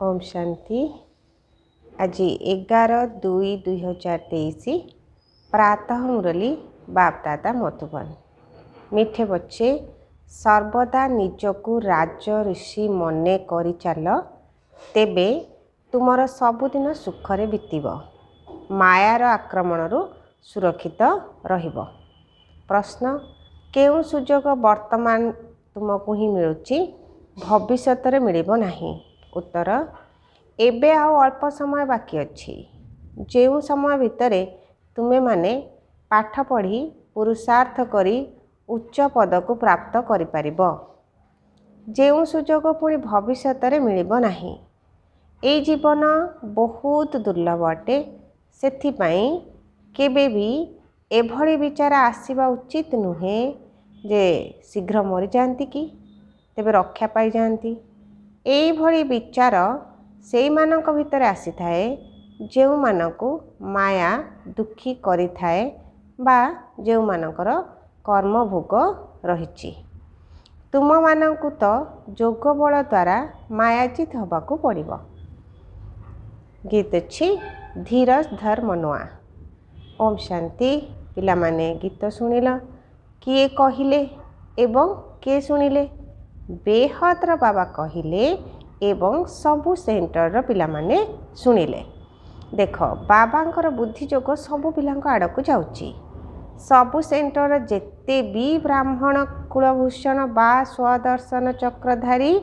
ओम शांति। आज 11/2/2023 प्रातः मुरली बाप दादा मधुबन। मीठे बच्चे, सर्वदा निजकू राज ऋषि मने करी चल, तेबे तुमर सबुदिन सुखरे बीतब, मायार आक्रमणरू सुरक्षित रहिब। प्रश्न, केउ सुजोग वर्तमान तुमको ही मिलुची, भविष्यत रे मिलिबो नाही? उत्तर, एबे आओ अल्प समय बाकी अच्छी, जो समय भितरे तुमे माने पाठ पढ़ी पुरुषार्थ करी उच्च पद को प्राप्त करि परिबो, जो सुजोग पुणी भविष्यत रे मिलिबो नाही। ए जीवन बहुत दुर्लभ अटे, सेथिपाई केबे भी एभली विचार आसीबा उचित नुहे जे शीघ्र मरी जाती कि तेबे रक्षा पाई जाती। एभली विचार से मानक भितर आसी थाए जो मानकु माया दुखी करि थाए बा जो मानकर कर्म भोग रहिछि। तुम मानकु तो जोग बल द्वारा मायाजित हबाकू पड़िबो। गीत अछि धीरज धर मनुआ। ओम शांति। पिला माने गीत सुनिल, किए कहिले एवं किए सुनिले? बेहद्र बाबा कहिले एवं सबु सेंटर पिला माने सुनिले। देख, बाबांकर बुद्धि जोग सबु पिलांक आड़कू जाउची। सबु सेंटर जेते भी ब्राह्मण कुलभूषण बा स्वदर्शन चक्रधारी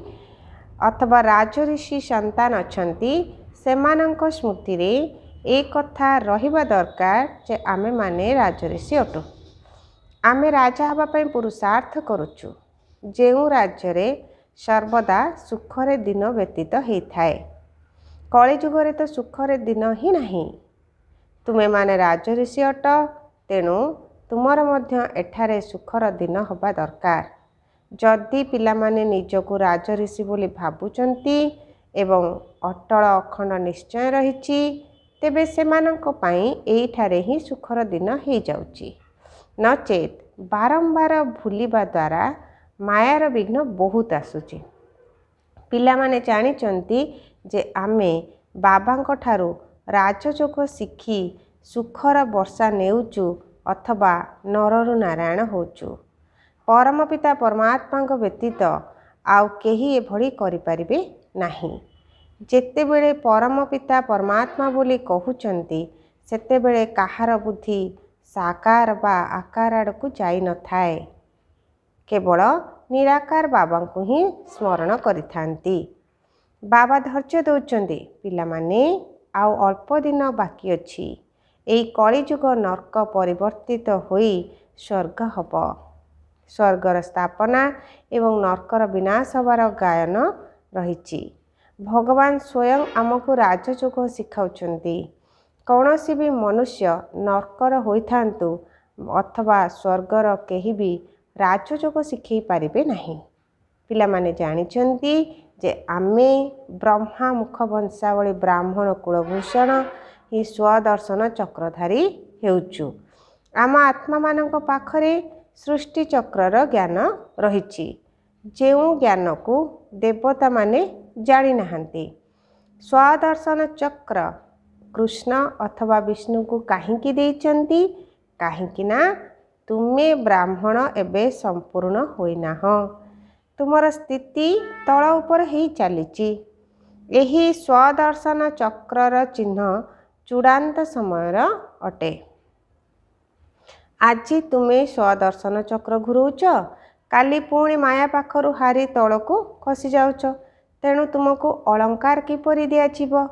अथवा राजऋषि संतान अछंती, सेमानंक स्मृति रे एक कथा रहिबा दरकार जे आमे माने राजऋषि अटु। आमे राजा हबा पई पुरुषार्थ करूचु, जेउ राज्य रे सर्वदा सुखरे दिन व्यतीत होइथाए। कलिजुगरे तो सुखरे दिन ही नहीं। तुमे माने राजऋषि अट, तेणु तुमर मध्य एठारे सुखर दिन हबा दरकार। जदि पिला माने निजको राजऋषि बोली भाबुचंती एवं अटल अखंड निश्चय रहिछि, तेबे सेमानंक पई एठारे ही सुखर दिन हो जाउची। नचेत बारंबार भूलिबा द्वारा मायार विघ्न बहुत आसुची। पिला माने जानिचंती जे आमे बाबांक ठारू राजयोग शिखी सुखर वर्षा नेउचु अथवा नररु नारायण होचु। परम पिता परमात्मा व्यतीत आउ केही एभली करि परिबे नाही। जेतेबेले परम पिता परमात्मा बोली कहउचंती, सेतेबेले काहार बुद्धि साकार बा आकार आड़कू जाई न थाए। केवल निराकार बाबा को ही स्मरण करिथांती। बाबा धैर्य दौचंदी, पिला माने आउ अल्प दिन बाकी अछि। एई कलिजुग नर्क परिवर्तित होई स्वर्ग हब। स्वर्गर स्थापना एवं नर्कर विनाश हबार गायन रहिछि। भगवान स्वयं आमको राजयोग शिखाउचंती। कौनसी भी मनुष्य नर्कर होइथांतु अथवा स्वर्गर केही भी राजयोग शिखई पारिबे नहीं। पिला माने जानिचंती जे आमे ब्रह्मा मुख वंशावली ब्राह्मण कुलभूषण ही स्वदर्शन चक्रधारी हेउचु। आम आत्मा मानक पाखरे सृष्टि चक्रर ज्ञान रहिछि, जेउ ज्ञान को देवता माने जानि नाहंती। स्वदर्शन चक्र कृष्ण अथवा विष्णु को काहींकी देइचंती? काहींकी ना तुमे ब्राह्मण एबे संपूर्ण होइनाह। तुमर स्थिति तल उपर ही चलीची। एही स्वदर्शन चक्रर चिन्ह चूड़ांत समयर अटे। आज तुमे स्वदर्शन चक्र घुरौच, काली पुणी माया पाखरु हारी तलको खसी जाउच। तेणु तुमको अलंकार किपरि दियाजिब?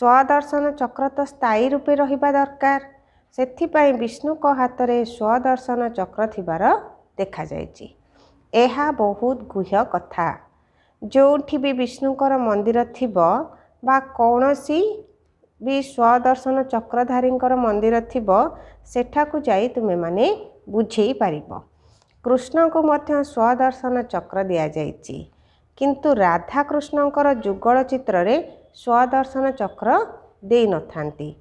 स्वदर्शन चक्र तो स्थायी रूपे रहिबा दरकार। सेथिपाई विष्णुक हातरे स्वदर्शन चक्र थिबार देखा जायछि। एहा बहुत गुह्य कथा। जोठी भी विष्णुकर मंदिर थिबो बा कौनसी भी स्वदर्शन चक्रधारींकर मंदिर थिबो, सेठाकु जाई तुमे माने बुझेई पारिबो। कृष्ण को मध्य स्वदर्शन चक्र दिया जायछि, किंतु राधा कृष्णंकर जुगल चित्र रे स्वदर्शन चक्र देई न थांती।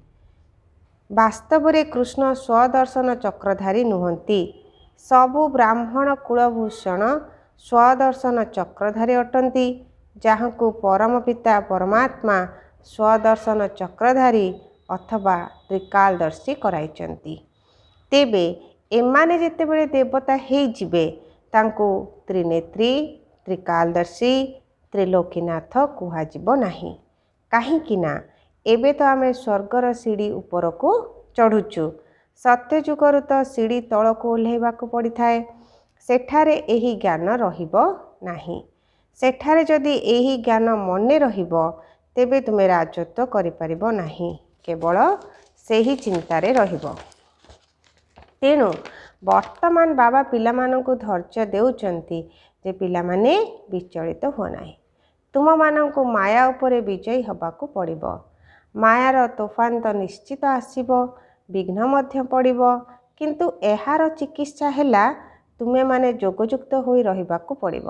वास्तव रे कृष्ण स्वदर्शन चक्रधारी नुहंती। सबु ब्राह्मण कुलभूषण स्वदर्शन चक्रधारी अटंती, ଯାହାଙ୍କୁ ପରମ ପିତା ପରମାତ୍ମା ସ୍ୱଦର୍ଶନ ଚକ୍ରଧାରୀ ଅଥବା ତ୍ରିକାଳଦର୍ଶୀ କରାଇଛନ୍ତି। ତେବେ ଏମାନେ ଯେତେବେଳେ ଦେବତା ହେଇଯିବେ ତାଙ୍କୁ ତ୍ରିନେତ୍ରୀ, ତ୍ରିକାଳଦର୍ଶୀ, ତ୍ରିଲୋକୀନାଥ କୁହାଯିବ ନାହିଁ। କାହିଁକି ନା ଏବେ ତ ଆମେ ସ୍ୱର୍ଗର ସିଡ଼ି ଉପରକୁ ଚଢ଼ୁଛୁ। ସତ୍ୟଯୁଗରୁ ତ ସିଡ଼ି ତଳକୁ ଓହ୍ଲାଇବାକୁ ପଡ଼ିଥାଏ। ସେଠାରେ ଏହି ଜ୍ଞାନ ରହିବ ନାହିଁ। ସେଠାରେ ଯଦି ଏହି ଜ୍ଞାନ ମନେ ରହିବ ତେବେ ତୁମେ ରାଜତ୍ୱ କରିପାରିବ ନାହିଁ, କେବଳ ସେହି ଚିନ୍ତାରେ ରହିବ। ତେଣୁ ବର୍ତ୍ତମାନ ବାବା ପିଲାମାନଙ୍କୁ ଧୈର୍ଯ୍ୟ ଦେଉଛନ୍ତି ଯେ ପିଲାମାନେ ବିଚଳିତ ହୁଅ ନାହିଁ। ତୁମମାନଙ୍କୁ ମାୟା ଉପରେ ବିଜୟୀ ହେବାକୁ ପଡ଼ିବ। ମାୟାର ତୋଫାନ ତ ନିଶ୍ଚିତ ଆସିବ, ବିଘ୍ନ ମଧ୍ୟ ପଡ଼ିବ, କିନ୍ତୁ ଏହାର ଚିକିତ୍ସା ହେଲା ତୁମେମାନେ ଯୋଗଯୁକ୍ତ ହୋଇ ରହିବାକୁ ପଡ଼ିବ।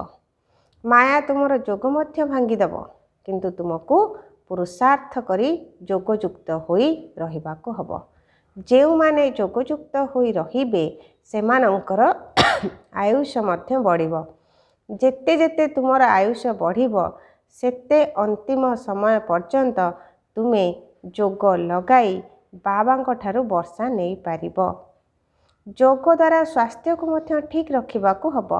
ମାୟା ତୁମର ଯୋଗ ମଧ୍ୟ ଭାଙ୍ଗିଦେବ, କିନ୍ତୁ ତୁମକୁ ପୁରୁଷାର୍ଥ କରି ଯୋଗଯୁକ୍ତ ହୋଇ ରହିବାକୁ ହେବ। ଯେଉଁମାନେ ଯୋଗଯୁକ୍ତ ହୋଇ ରହିବେ ସେମାନଙ୍କର ଆୟୁଷ ମଧ୍ୟ ବଢ଼ିବ। ଯେତେ ଯେତେ ତୁମର ଆୟୁଷ ବଢ଼ିବ ସେତେ ଅନ୍ତିମ ସମୟ ପର୍ଯ୍ୟନ୍ତ ତୁମେ ଯୋଗ ଲଗାଇ ବାବାଙ୍କ ଠାରୁ ବର୍ଷା ନେଇପାରିବ। ଯୋଗ ଦ୍ୱାରା ସ୍ୱାସ୍ଥ୍ୟକୁ ମଧ୍ୟ ଠିକ୍ ରଖିବାକୁ ହେବ।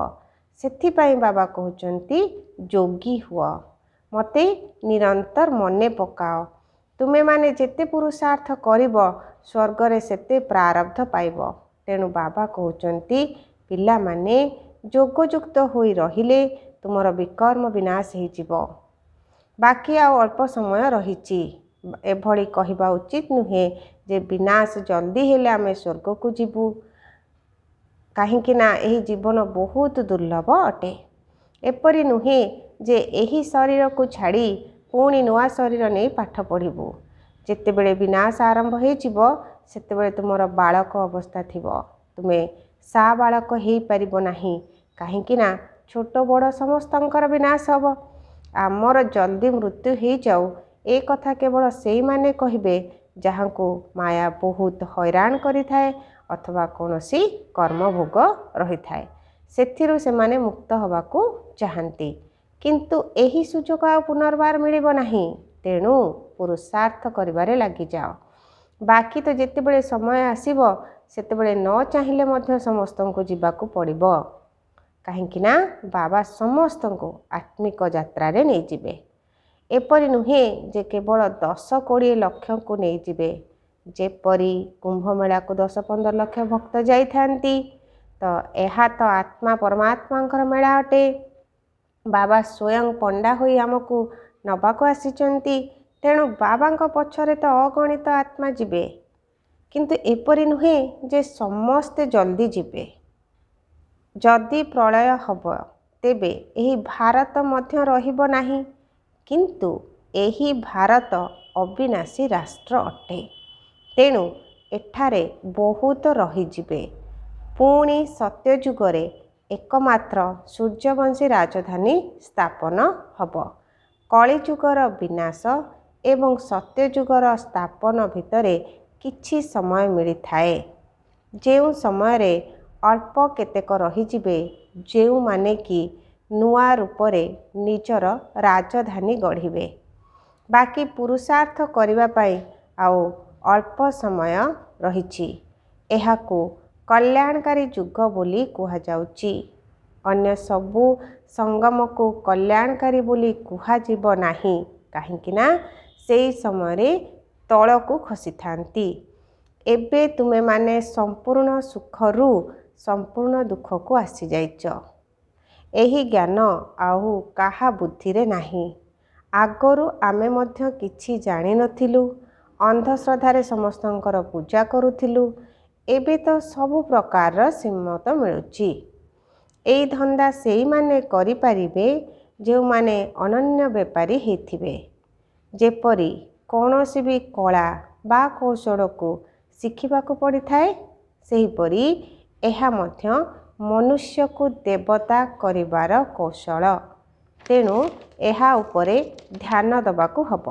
ସେଥିପାଇଁ ବାବା କହୁଛନ୍ତି ଯୋଗୀ ହୁଅ, ମୋତେ ନିରନ୍ତର ମନେ ପକାଅ। ତୁମେମାନେ ଯେତେ ପୁରୁଷାର୍ଥ କରିବ ସ୍ୱର୍ଗରେ ସେତେ ପ୍ରାରବ୍ଧ ପାଇବ। ତେଣୁ ବାବା କହୁଛନ୍ତି ପିଲାମାନେ ଯୋଗଯୁକ୍ତ ହୋଇ ରହିଲେ ତୁମର ବିକର୍ମ ବିନାଶ ହେଇଯିବ। ବାକି ଆଉ ଅଳ୍ପ ସମୟ ରହିଛି। ଏଭଳି କହିବା ଉଚିତ ନୁହେଁ ଯେ ବିନାଶ ଜଲ୍ଦି ହେଲେ ଆମେ ସ୍ୱର୍ଗକୁ ଯିବୁ, କାହିଁକି ନା ଏହି ଜୀବନ ବହୁତ ଦୁର୍ଲଭ ଅଟେ। ଏପରି ନୁହେଁ ଯେ ଏହି ଶରୀରକୁ ଛାଡ଼ି ପୁଣି ନୂଆ ଶରୀର ନେଇ ପାଠ ପଢ଼ିବୁ। ଯେତେବେଳେ ବିନାଶ ଆରମ୍ଭ ହୋଇଯିବ ସେତେବେଳେ ତୁମର ବାଳକ ଅବସ୍ଥା ଥିବ, ତୁମେ ସାବାଳକ ହୋଇପାରିବ ନାହିଁ। କାହିଁକି ନା ଛୋଟ ବଡ଼ ସମସ୍ତଙ୍କର ବିନାଶ ହେବ। ଆମର ଜଲ୍ଦି ମୃତ୍ୟୁ ହେଇଯାଉ ଏ କଥା କେବଳ ସେଇମାନେ କହିବେ ଯାହାଙ୍କୁ ମାୟା ବହୁତ ହଇରାଣ କରିଥାଏ ଅଥବା କୌଣସି କର୍ମଭୋଗ ରହିଥାଏ, ସେଥିରୁ ସେମାନେ ମୁକ୍ତ ହେବାକୁ ଚାହାନ୍ତି। କିନ୍ତୁ ଏହି ସୁଯୋଗ ଆଉ ପୁନର୍ବାର ମିଳିବ ନାହିଁ। ତେଣୁ ପୁରୁଷାର୍ଥ କରିବାରେ ଲାଗିଯାଅ। ବାକି ତ ଯେତେବେଳେ ସମୟ ଆସିବ ସେତେବେଳେ ନ ଚାହିଁଲେ ମଧ୍ୟ ସମସ୍ତଙ୍କୁ ଯିବାକୁ ପଡ଼ିବ। କାହିଁକି ନା ବାବା ସମସ୍ତଙ୍କୁ ଆତ୍ମିକ ଯାତ୍ରାରେ ନେଇଯିବେ। ଏପରି ନୁହେଁ ଯେ କେବଳ 10-20 ଲକ୍ଷକୁ ନେଇଯିବେ। ଯେପରି କୁମ୍ଭମେଳାକୁ 10-15 ଲକ୍ଷ ଭକ୍ତ ଯାଇଥାନ୍ତି, ତ ଏହା ତ ଆତ୍ମା ପରମାତ୍ମାଙ୍କର ମେଳା ଅଟେ। ବାବା ସ୍ୱୟଂ ପଣ୍ଡା ହୋଇ ଆମକୁ ନେବାକୁ ଆସିଛନ୍ତି। ତେଣୁ ବାବାଙ୍କ ପଛରେ ତ ଅଗଣିତ ଆତ୍ମା ଯିବେ। କିନ୍ତୁ ଏପରି ନୁହେଁ ଯେ ସମସ୍ତେ ଜଲ୍ଦି ଯିବେ। ଯଦି ପ୍ରଳୟ ହେବ ତେବେ ଏହି ଭାରତ ମଧ୍ୟ ରହିବ ନାହିଁ। କିନ୍ତୁ ଏହି ଭାରତ ଅବିନାଶୀ ରାଷ୍ଟ୍ର ଅଟେ। ତେଣୁ ଏଠାରେ ବହୁତ ରହିଯିବେ। ପୁଣି ସତ୍ୟଯୁଗରେ ଏକମାତ୍ର ସୂର୍ଯ୍ୟବଂଶୀ ରାଜଧାନୀ ସ୍ଥାପନ ହେବ। କଳିଯୁଗର ବିନାଶ ଏବଂ ସତ୍ୟଯୁଗର ସ୍ଥାପନ ଭିତରେ କିଛି ସମୟ ମିଳିଥାଏ, ଯେଉଁ ସମୟରେ ଅଳ୍ପ କେତେକ ରହିଯିବେ ଯେଉଁମାନେ କି ନୂଆ ରୂପରେ ନିଜର ରାଜଧାନୀ ଗଢ଼ିବେ। ବାକି ପୁରୁଷାର୍ଥ କରିବା ପାଇଁ ଆଉ ଅଳ୍ପ ସମୟ ରହିଛି। ଏହାକୁ କଲ୍ୟାଣକାରୀ ଯୁଗ ବୋଲି କୁହାଯାଉଛି। ଅନ୍ୟ ସବୁ ସଙ୍ଗମକୁ କଲ୍ୟାଣକାରୀ ବୋଲି କୁହାଯିବ ନାହିଁ, କାହିଁକି ନା ସେହି ସମୟରେ ତଳକୁ ଖସିଥାନ୍ତି। ଏବେ ତୁମେମାନେ ସମ୍ପୂର୍ଣ୍ଣ ସୁଖରୁ ସମ୍ପୂର୍ଣ୍ଣ ଦୁଃଖକୁ ଆସିଯାଇଛ। ଏହି ଜ୍ଞାନ ଆଉ କାହା ବୁଦ୍ଧିରେ ନାହିଁ। ଆଗରୁ ଆମେ ମଧ୍ୟ କିଛି ଜାଣିନଥିଲୁ, ଅନ୍ଧଶ୍ରଦ୍ଧାରେ ସମସ୍ତଙ୍କର ପୂଜା କରୁଥିଲୁ। ଏବେ ତ ସବୁ ପ୍ରକାରର ଶ୍ରୀମତ ମିଳୁଛି। ଏହି ଧନ୍ଦା ସେଇମାନେ କରିପାରିବେ ଯେଉଁମାନେ ଅନନ୍ୟ ବେପାରୀ ହେଇଥିବେ। ଯେପରି କୌଣସି ବି କଳା ବା କୌଶଳକୁ ଶିଖିବାକୁ ପଡ଼ିଥାଏ, ସେହିପରି ଏହା ମଧ୍ୟ ମନୁଷ୍ୟକୁ ଦେବତା କରିବାର କୌଶଳ। ତେଣୁ ଏହା ଉପରେ ଧ୍ୟାନ ଦେବାକୁ ହେବ।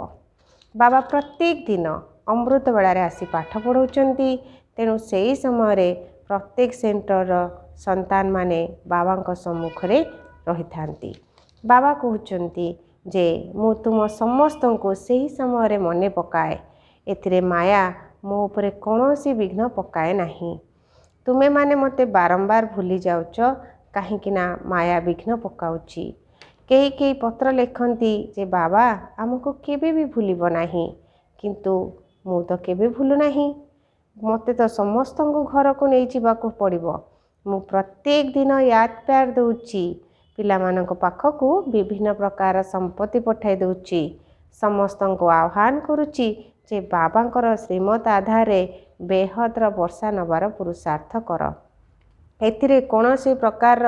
ବାବା ପ୍ରତ୍ୟେକ ଦିନ ଅମୃତ ବେଳାରେ ଆସି ପାଠ ପଢ଼ାଉଛନ୍ତି। ତେଣୁ ସେହି ସମୟରେ ପ୍ରତ୍ୟେକ ସେଣ୍ଟରର ସନ୍ତାନମାନେ ବାବାଙ୍କ ସମ୍ମୁଖରେ ରହିଥାନ୍ତି। ବାବା କହୁଛନ୍ତି जे मु तुम समस्त को सही समय मने पकाए एथिरे माया मो उपरे कौनसी विघ्न पकाए नहीं। तुमे माने मते बारंबार भूली जाउच कहीं माया विघ्न पकाउची। कई कई पत्र लिखती जे बाबा आमको केबे भी भूलिब नाही, किंतु मु तो केबे भूलु नाही। मते तो समस्त को घर को नहीं जावाक पड़िबो। मु प्रत्येक दिन याद प्यार दउची। पिलामानक पाखकु विभिन्न प्रकार संपत्ति पठाई दउची। समस्त को आह्वान करुची जे बाबांकर श्रीमत आधारे बेहदर वर्षा नबार पुरुषार्थ कर। एथिरे कौनसी प्रकार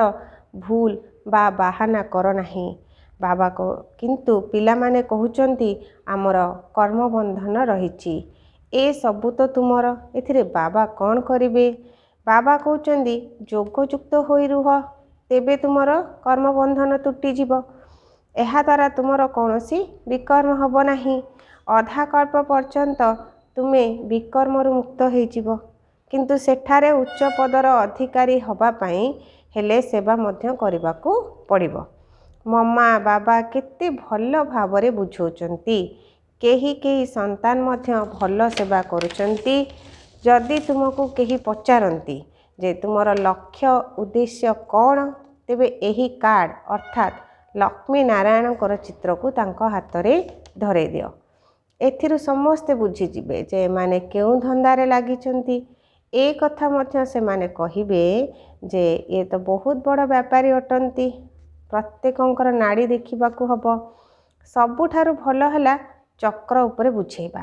भूल बा बाहाना कर नहीं। बाबा को किंतु पिलामाने कहउचंती आमर कर्मबंधन रहिची, ए सबु तो तुमर, एथिरे बाबा कौन करिवे। बाबा कहउचंती जोगयुक्त होई रुह, तेबे तुमर कर्मबंधन तुटिजिब। एहा द्वारा तुमर कौनसी विकर्म हब नाही। अधा कल्प पर्यंत तुमे विकर्मरु मुक्त होइजिब, किंतु सेठारे उच्च पदर अधिकारी हबा पई हेले सेवा मध्य करिबाकू पड़िबो। मम्मा बाबा केते भल भावरे बुझौचंती। केही केही संतान मध्य भल सेवा करुचंती। जदि तुमको केही पचारंती जे तुमर लक्ष्य उद्देश्य कौन, तेबे एही कार्ड अर्थात लक्ष्मी नारायणकर चित्र को तांको हाथ रे धरे दियो। एथिरु समस्ते बुझीजिबे जे माने केउ धंदारे लागिचंती। ए कथा मध्य से माने कहिबे जे ये तो बहुत बड़ व्यापारी अटंती। प्रत्येकंकर नाड़ी देखिबाकू हबो। सबुठारु भल हला चक्र उपरे बुझेबा।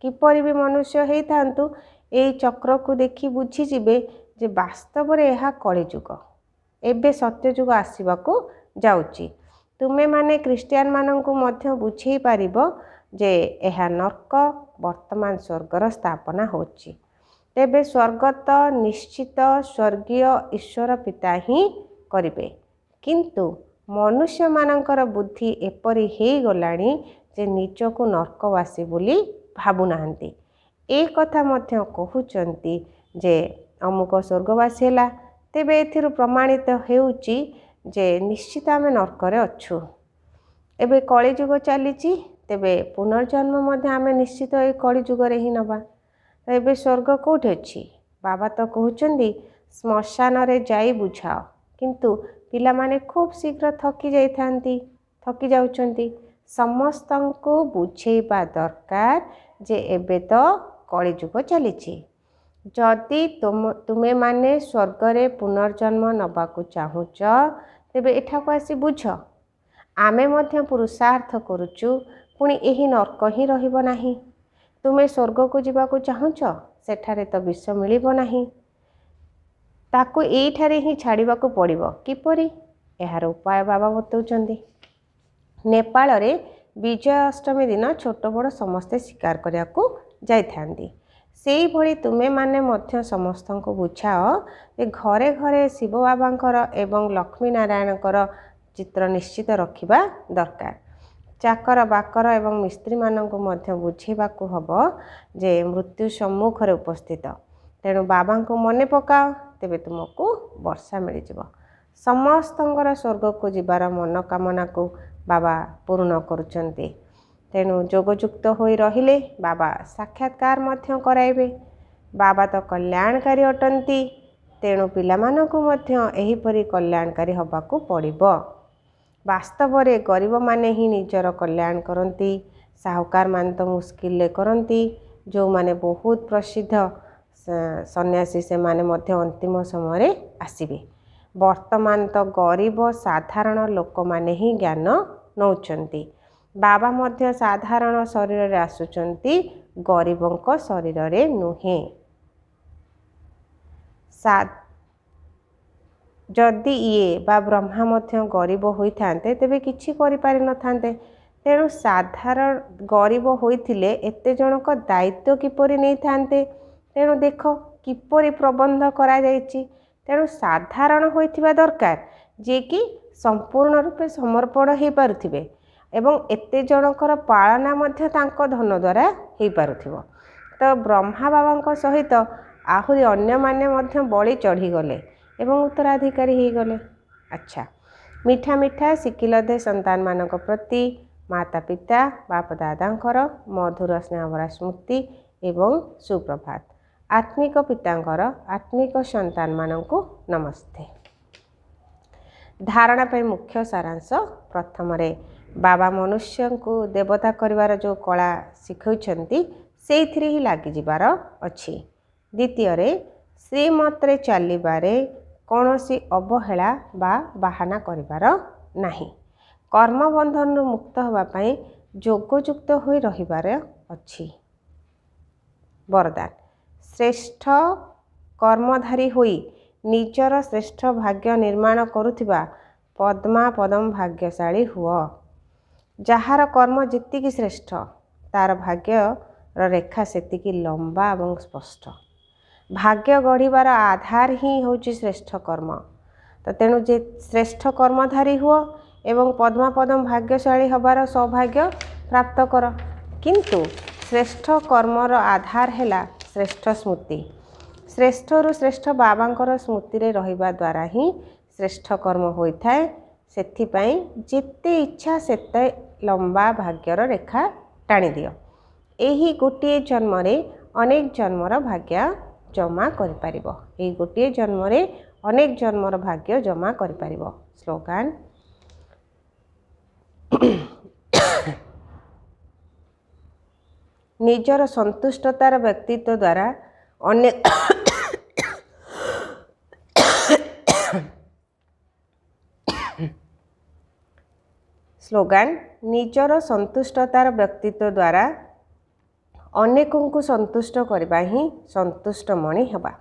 किपरि भी मनुष्य हेई थांतु ए चक्र को देखि बुझीजिबे जे वास्तव रे एहा कलिजुग, एबे सत्यजुग आसीबाकू जाउची। तुमे माने क्रिस्टियन माननकु मध्य बुझेई पारिबो जे एहा नरक, वर्तमान स्वर्गर स्थापना होची। तेबे स्वर्ग तो निश्चित स्वर्गीय ईश्वर पिता ही करिबे, किंतु मनुष्य मानकर बुद्धि एपरि हेई गलानी जे निजको नरकवासी बोली भाबु नाहंती। ए कथा मध्य कहउचंती जे अमुक स्वर्गवासी हैला, तेबे एथिरु प्रमाणित हेउची जे निश्चित आमे नरकरे अछु। एबे कलिजुग चलीची, तेबे पुनर्जन्म मध्य आमे निश्चित ए कलिजुग रे ही नबा। एबे स्वर्ग कोठी अछि? बाबा तो कहउचंती श्मशान रे जाई बुझाओ, किंतु पिला माने खूब शीघ्र थकी जाउचंती। समस्तंको बुझेइबा दरकार जे एबे तो कलिजुग चलीची। जदि तुमे माने स्वर्ग रे पुनर्जन्म नबाकू चाहुच, तेबे एठा को आसी बुझ। आमे मध्य पुरुषार्थ करुचु, पुणी एही नरक ही रहिबो नाही। तुमे स्वर्ग को जिबाकू चाहुच, सेठारे तो विष मिलिबो नाही। ताकू एठारे ही छाड़िबाकू पड़िबो। किपरि? एहार उपाय बाबा बतौचंती। नेपाल रे विजय अष्टमी दिन छोट बड़ समस्ते शिकार करियाकू जाइथांती। सेई भली तुमे माने मध्य समस्त को बुझाओ जे घरे घरे शिव बाबांकर एवं लक्ष्मी नारायणकर चित्र निश्चित रखिबा दरकार। चाकर बाकर एवं मिस्त्री माननकु मध्य बुझेबाकू हबो जे मृत्यु सम्मुख रे उपस्थित। तेणु बाबा को मने पकाओ, तेबे तुमको वर्षा मिल जिवो। समस्तंकर स्वर्ग को जिबार मनोकामना को बाबा पूर्ण करुचंती। तेणु जोगयुक्त होई रहिले बाबा साक्षात्कार मध्य कराइबे। बाबा तो कल्याणकारी अटंती। तेणु पिलामानकु मध्य एहीपरि कल्याणकारी हबाकू पड़िबो। वास्तव रे गरीब माने ही निजर कल्याण करती। साहुकार मान तो मुस्किल ले करती। जो माने बहुत प्रसिद्ध सन्यासी से माने मध्य अंतिम समय रे आसीबे। वर्तमान तो गरीब साधारण लोक माने ही ज्ञान नौचंती। बाबा मध्य साधारण शरीर रे आसुचंती, गरीबंक शरीर रे नुहे। जदि ये बा ब्रह्मा मध्य गरीब होइथांते तेबे किछि करि पारि नथांते। तेणु साधारण गरीब होइथिले एते जनक दायित्व किपरि नै थांते। तेणु देख किपरि प्रबंध करा जायछि। तेणु साधारण होइथिबा दरकार जे कि संपूर्ण रूपे समर्पण हेई पारुथिबे एवं एते जनकर पालना मध्य तांको धन द्वारा हेई पारुथिबो। तो ब्रह्मा बाबांको सहित आहुरी अन्य माने मध्य बलि चढ़ी गले एवं उत्तराधिकारी हो गले। अच्छा, मिठा मिठा शिखिल दे संतान मानक प्रति माता पिता बाप दादांकर मधुर स्नेहभरा स्मृति एवं सुप्रभात। आत्मिक पितांकर आत्मिक संतान मानक नमस्ते। धारणा पे मुख्य सारांश प्रथम रे बाबा मनुष्य को देवता करिवार जो कला शिखौछंती सेइथिरे ही लागि जिबार अछि। द्वितीय रे श्रीमत रे चलिबारे कौनसी अवहेला बा बाहाना करिबार नाही। कर्म बंधन मुक्त होबा पई योगयुक्त होई रहिबार अछि। वरदान श्रेष्ठ कर्मधारी होई निजर श्रेष्ठ भाग्य निर्माण करुथिबा पद्मा पदम भाग्यशाली हुआ। जार कर्म जितिकी श्रेष्ठ तार भाग्य रेखा सेतिकी लंबा और स्पष्ट। भाग्य गढ़िबार आधार ही होची श्रेष्ठ कर्म। तो तेणु जे श्रेष्ठ कर्मधारी हुआ एवं पद्मा पदम भाग्यशाली हबार सौभाग्य प्राप्त कर। किंतु श्रेष्ठ कर्मर आधार हैला श्रेष्ठ स्मृति। श्रेष्ठ रु श्रेष्ठ बाबांकर स्मृति रे रहिबा द्वारा ही श्रेष्ठ कर्म होइथाए। सेथिपाई जेते इच्छा सेते लंबा भाग्यर रेखा टाणी दियो। एही गोटे जन्म रे अनेक जन्मर भाग्य जमा करि परिबो। एही गोटे जन्म रे अनेक जन्मर भाग्य जमा करि परिबो। स्लोगान निजर संतुष्टतार व्यक्तित्व द्वारा अनेक स्लोगान निजर संतुष्टतार व्यक्तित्व द्वारा अनेकों को संतुष्ट करबा ही संतुष्ट मणि हेबा।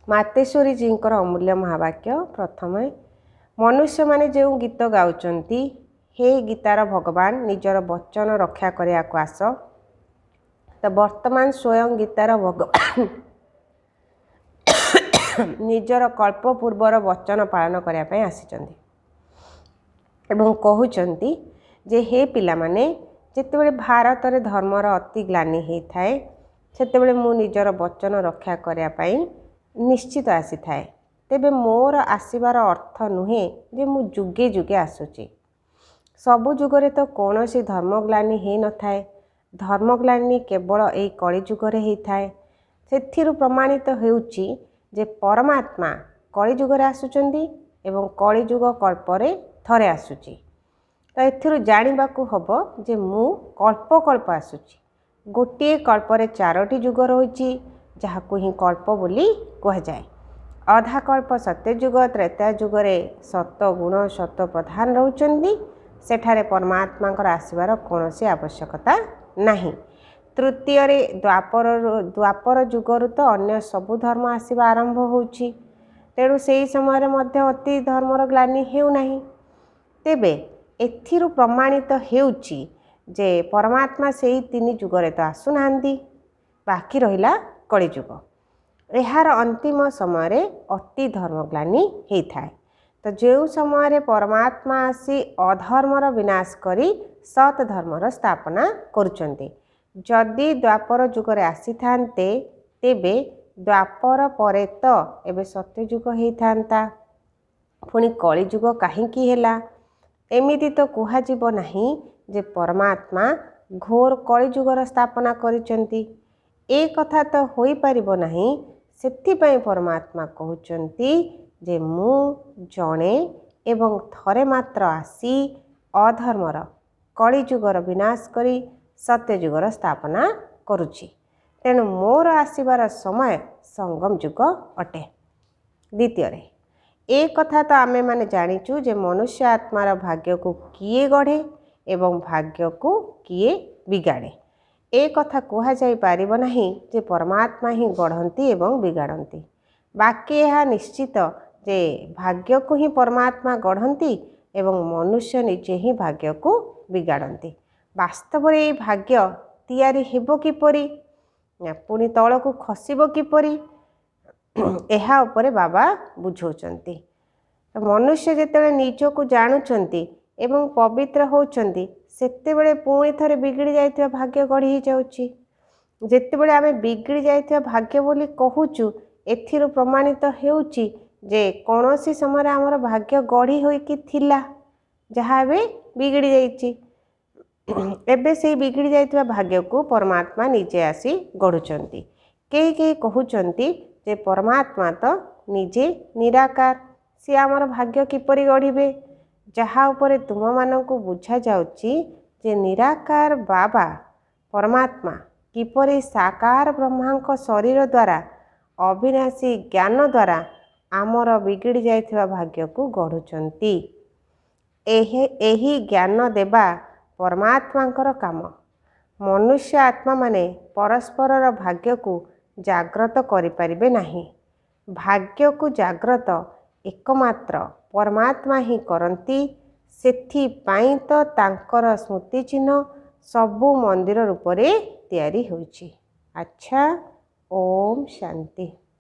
मातेश्वरी जी अमूल्य महावाक्य प्रथम मनुष्य माने जो गीत गाउचंती हे गीतार भगवान निजर वचन रक्षा करिया को आस। तो वर्तमान स्वयं गीतार भगवान निजर कल्प पूर्वर वचन पालन करिया पय आसीचंती एवं कहउचंती जे हे पिला माने जेतेबेले भारत रे धर्मर अति ग्लानि होइथाए सेतेबेले मु निजर वचन रक्षा करिया पय निश्चित आसी थाए। तेबे मोर आसीबार अर्थ नुहे जे मु जुगे जुगे आसुची। सबु जुगरे तो कौनसी धर्मग्लानि हे न थाए। धर्मग्लानि केवल एई कली जुगरे हे थाए। सेथिरु प्रमाणित हेउची जे परमात्मा कली जुगरे आसुचंदी एवं कली जुग कल्परे थरे आसुची। तो एथिरु जानिबाकू हबो जे मु कल्प कल्प आसुची। गोटे कल्परे 4टी जुग रहिची जाहाकू ही कल्प बोली कह जाए। अधा कल्प सत्य जुग त्रेता जुगरे सत गुण सत प्रधान रहउचंदी। सेठारे परमात्मा आसबार कौनसी आवश्यकता नहीं। तृतीय रे द्वापर जुगरु तो अन्य सबु धर्म आसीबा आरंभ होउची। तेणु सेही समय मध्य अति धर्मर ग्लानि हेउ नाही। तेबे एथिरु प्रमाणित हेउची जे परमात्मा सेही 3 जुगरे तो आसुनांदी। बाकी रहिला कली जुग। एहार अंतिम समय रे अति धर्मग्लानि हेइथाए। तो जो समय परमात्मा आसी अधर्मर विनाश करी सत धर्मर स्थापना करुचंती। जदि द्वापर जुगरे आसी थांते तेबे द्वापर परे तो एबे सत्य जुग हेइथांता। पुणी कली जुग काहींकी हेला एमिति तो कुहाजिब नहीं जे परमात्मा घोर कली जुगर स्थापना करिचंती। ए कथा तो होई परिबो नहीं। सेथिपाई परमात्मा कहउचंती जे मु जणे एवं थरे मात्र आसी अधर्मर कली जुगर विनाश करी सत्य जुगर स्थापना करुची। तेणु मोर आसीबार समय संगम जुग अटे। द्वितीय रे ए कथा तो आमे माने जानिचु जे मनुष्य आत्मार भाग्य को किए गढ़े एवं भाग्य को किए बिगाड़े। ए कथा कहा जाई पारिबो नहीं जे परमात्मा ही गढ़ंती एवं बिगाड़ंती। बाकी यह निश्चित जे भाग्य को ही परमात्मा गढ़ंती एवं मनुष्य निजे ही भाग्य को बिगाड़ंती। वास्तव रे ए भाग्य तैयारी हेबो किपरि पुणी तल को खसिबो किपरि एहा उपरे बाबा बुझौचंती। मनुष्य जेतेबेले निजको जानुचंती एवं पवित्र होउचंती सेतेबेले पुणी थरे बिगड़ी जाइथिबा भाग्य गढ़ी जाउची। जेतेबेले आमे बिगड़ी जाइथिबा भाग्य बोली कहूचु एथिरु प्रमाणित हेउची जे कौनसी समय आमर भाग्य गढ़ी होइकी थिला जहाँ एबे बिगड़ी जाइछि एबे से बिगड़ी जाइଥିବା भाग्य को परमात्मा निजे आसी गढ़ुचंती। कई कई कहउचंती जे परमात्मा तो निजे निराकार सी आमर भाग्य किपरि गढ़िबे जहाँ उपरे तुम मानंकु बुझा जाउची जे निराकार बाबा परमात्मा किपरि साकार ब्रह्मांक शरीर द्वारा अविनाशी ज्ञान द्वारा आमर बिगड़ी जाइଥିବା भाग्य को गढ़ुचंती। एही ज्ञान देबा परमात्मांकर काम। मनुष्य आत्मा माने परस्परर भाग्य को जाग्रत करिपारिबे नाही। भाग्य को जाग्रत एकमात्र परमात्मा ही करती। सेथि पाई तो तांकर स्मृति चिन्ह सबु मंदिर रूप रे तैयारी होइछि। अच्छा, ओम शांति।